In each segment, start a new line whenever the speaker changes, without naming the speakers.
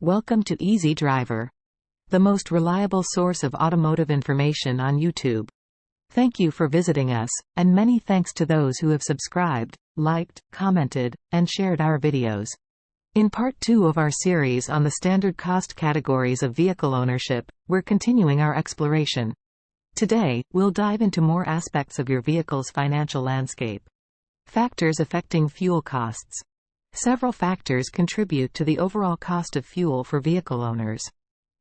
Welcome to Easy Driver, the most reliable source of automotive information on YouTube. Thank you for visiting us, and many thanks to those who have subscribed, liked, commented, and shared our videos. In part 2 of our series on the standard cost categories of vehicle ownership, we're continuing our exploration. Today, we'll dive into more aspects of your vehicle's financial landscape. Factors affecting fuel costs. Several factors contribute to the overall cost of fuel for vehicle owners.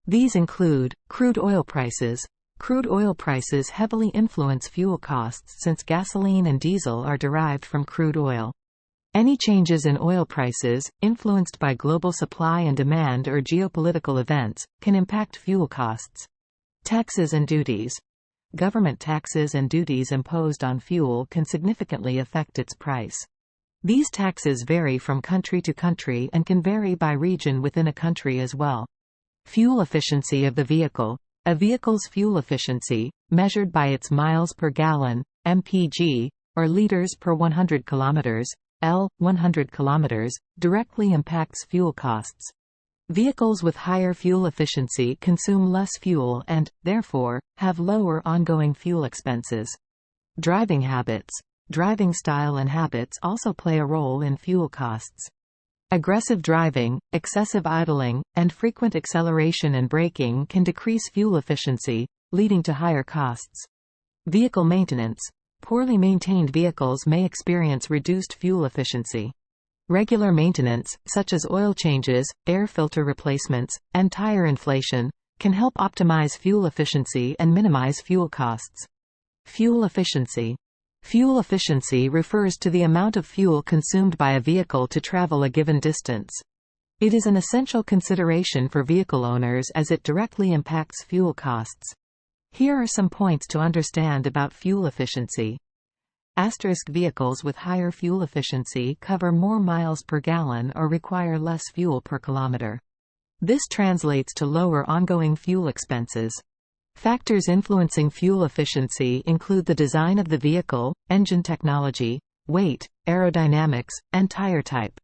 These include crude oil prices. Crude oil prices heavily influence fuel costs since gasoline and diesel are derived from crude oil. Any changes in oil prices, influenced by global supply and demand or geopolitical events, can impact fuel costs. Taxes and duties. Government taxes and duties imposed on fuel can significantly affect its price. These taxes vary from country to country and can vary by region within a country as well. Fuel efficiency of the vehicle. A vehicle's fuel efficiency, measured by its miles per gallon, mpg, or liters per 100 kilometers, L, 100 kilometers, directly impacts fuel costs. Vehicles with higher fuel efficiency consume less fuel and, therefore, have lower ongoing fuel expenses. Driving habits. Driving style and habits also play a role in fuel costs. Aggressive driving, excessive idling, and frequent acceleration and braking can decrease fuel efficiency, leading to higher costs. Vehicle maintenance. Poorly maintained vehicles may experience reduced fuel efficiency. Regular maintenance, such as oil changes, air filter replacements, and tire inflation, can help optimize fuel efficiency and minimize fuel costs. Fuel efficiency. Fuel efficiency refers to the amount of fuel consumed by a vehicle to travel a given distance. It is an essential consideration for vehicle owners as it directly impacts fuel costs. Here are some points to understand about fuel efficiency. Vehicles with higher fuel efficiency cover more miles per gallon or require less fuel per kilometer. This translates to lower ongoing fuel expenses. Factors influencing fuel efficiency include the design of the vehicle, engine technology, weight, aerodynamics, and tire type.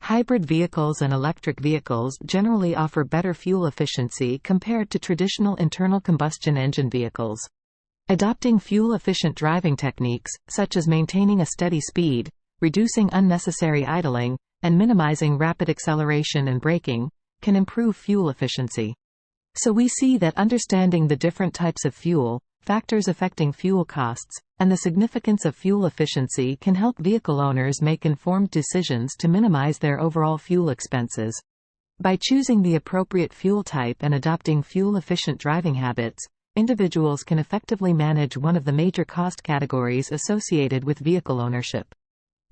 Hybrid vehicles and electric vehicles generally offer better fuel efficiency compared to traditional internal combustion engine vehicles. Adopting fuel-efficient driving techniques, such as maintaining a steady speed, reducing unnecessary idling, and minimizing rapid acceleration and braking, can improve fuel efficiency. So we see that understanding the different types of fuel, factors affecting fuel costs, and the significance of fuel efficiency can help vehicle owners make informed decisions to minimize their overall fuel expenses. By choosing the appropriate fuel type and adopting fuel-efficient driving habits, individuals can effectively manage one of the major cost categories associated with vehicle ownership.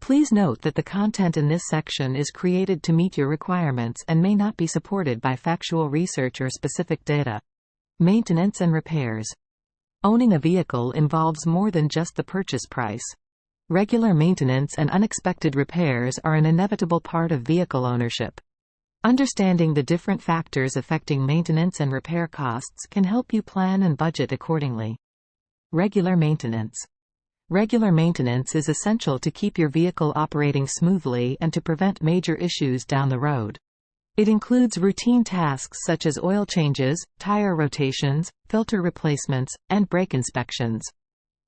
Please note that the content in this section is created to meet your requirements and may not be supported by factual research or specific data. Maintenance and repairs. Owning a vehicle involves more than just the purchase price. Regular maintenance and unexpected repairs are an inevitable part of vehicle ownership. Understanding the different factors affecting maintenance and repair costs can help you plan and budget accordingly. Regular maintenance. Regular maintenance is essential to keep your vehicle operating smoothly and to prevent major issues down the road. It includes routine tasks such as oil changes, tire rotations, filter replacements, and brake inspections.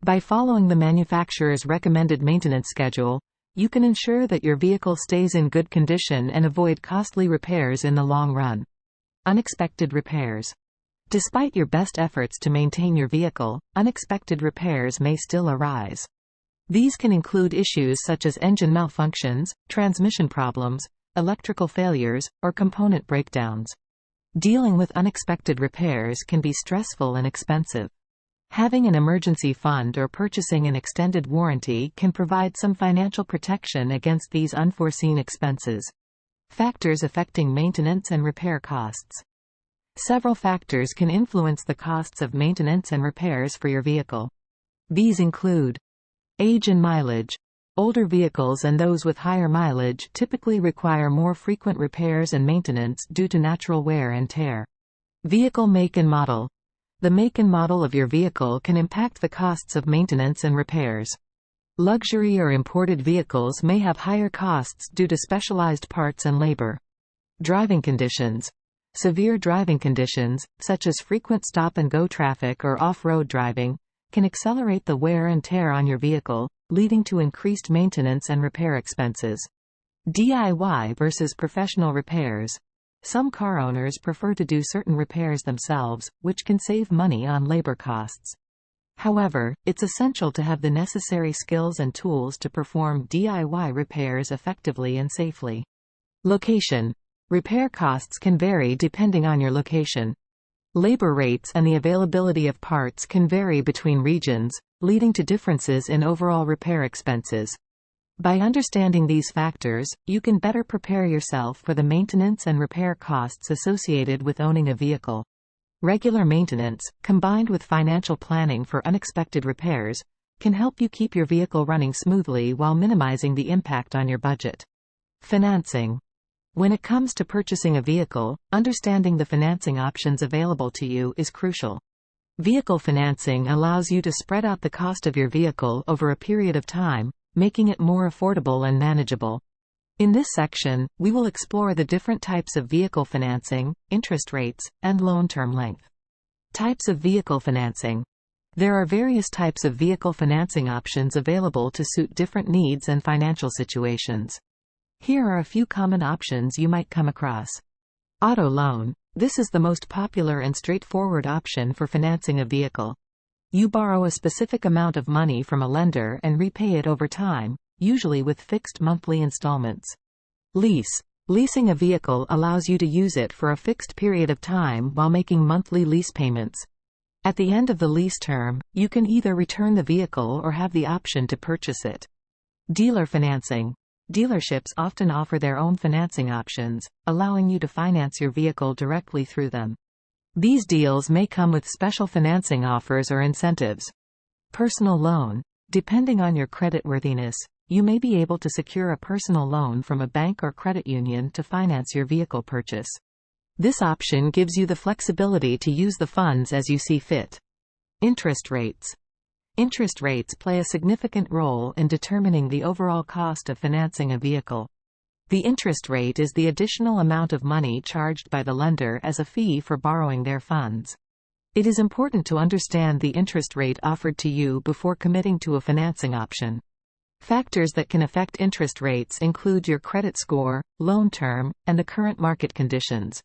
By following the manufacturer's recommended maintenance schedule, you can ensure that your vehicle stays in good condition and avoid costly repairs in the long run. Unexpected repairs. Despite your best efforts to maintain your vehicle, unexpected repairs may still arise. These can include issues such as engine malfunctions, transmission problems, electrical failures, or component breakdowns. Dealing with unexpected repairs can be stressful and expensive. Having an emergency fund or purchasing an extended warranty can provide some financial protection against these unforeseen expenses. Factors affecting maintenance and repair costs. Several factors can influence the costs of maintenance and repairs for your vehicle. These include age and mileage. Older vehicles and those with higher mileage typically require more frequent repairs and maintenance due to natural wear and tear. Vehicle make and model. The make and model of your vehicle can impact the costs of maintenance and repairs. Luxury or imported vehicles may have higher costs due to specialized parts and labor. Driving conditions. Severe driving conditions, such as frequent stop-and-go traffic or off-road driving, can accelerate the wear and tear on your vehicle, leading to increased maintenance and repair expenses. DIY versus professional repairs. Some car owners prefer to do certain repairs themselves, which can save money on labor costs. However, it's essential to have the necessary skills and tools to perform DIY repairs effectively and safely. Location. Repair costs can vary depending on your location. Labor rates and the availability of parts can vary between regions, leading to differences in overall repair expenses. By understanding these factors, you can better prepare yourself for the maintenance and repair costs associated with owning a vehicle. Regular maintenance, combined with financial planning for unexpected repairs, can help you keep your vehicle running smoothly while minimizing the impact on your budget. Financing. When it comes to purchasing a vehicle, understanding the financing options available to you is crucial. Vehicle financing allows you to spread out the cost of your vehicle over a period of time, making it more affordable and manageable. In this section, we will explore the different types of vehicle financing, interest rates, and loan term length. Types of vehicle financing. There are various types of vehicle financing options available to suit different needs and financial situations. Here are a few common options you might come across. Auto loan. This is the most popular and straightforward option for financing a vehicle. You borrow a specific amount of money from a lender and repay it over time, usually with fixed monthly installments. Lease. Leasing a vehicle allows you to use it for a fixed period of time while making monthly lease payments. At the end of the lease term, you can either return the vehicle or have the option to purchase it. Dealer financing. Dealerships often offer their own financing options, allowing you to finance your vehicle directly through them. These deals may come with special financing offers or incentives. Personal loan. Depending on your creditworthiness, you may be able to secure a personal loan from a bank or credit union to finance your vehicle purchase. This option gives you the flexibility to use the funds as you see fit. Interest rates. Interest rates play a significant role in determining the overall cost of financing a vehicle. The interest rate is the additional amount of money charged by the lender as a fee for borrowing their funds. It is important to understand the interest rate offered to you before committing to a financing option. Factors that can affect interest rates include your credit score, loan term, and the current market conditions.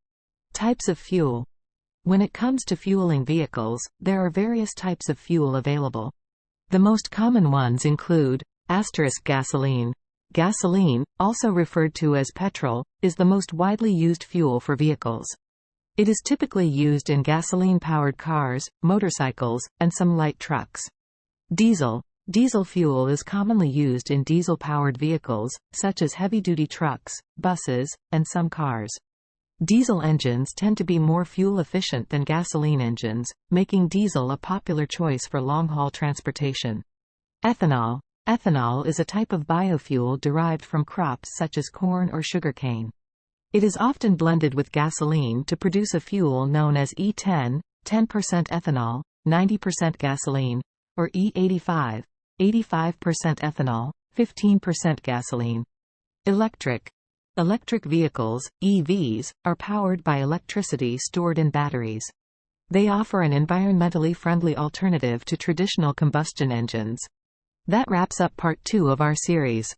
Types of fuel. When it comes to fueling vehicles, there are various types of fuel available. The most common ones include gasoline. Gasoline, also referred to as petrol, is the most widely used fuel for vehicles. It is typically used in gasoline-powered cars, motorcycles, and some light trucks. Diesel. Diesel fuel is commonly used in diesel-powered vehicles, such as heavy-duty trucks, buses, and some cars. Diesel engines tend to be more fuel-efficient than gasoline engines, making diesel a popular choice for long-haul transportation. Ethanol. Ethanol is a type of biofuel derived from crops such as corn or sugarcane. It is often blended with gasoline to produce a fuel known as E10, 10% ethanol, 90% gasoline, or E85, 85% ethanol, 15% gasoline. Electric. Electric vehicles, EVs, are powered by electricity stored in batteries. They offer an environmentally friendly alternative to traditional combustion engines. That wraps up part 2 of our series.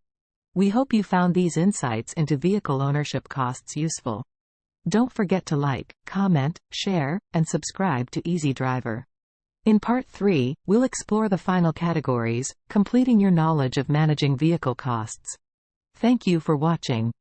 We hope you found these insights into vehicle ownership costs useful. Don't forget to like, comment, share, and subscribe to Easy Driver. In part 3, we'll explore the final categories, completing your knowledge of managing vehicle costs. Thank you for watching.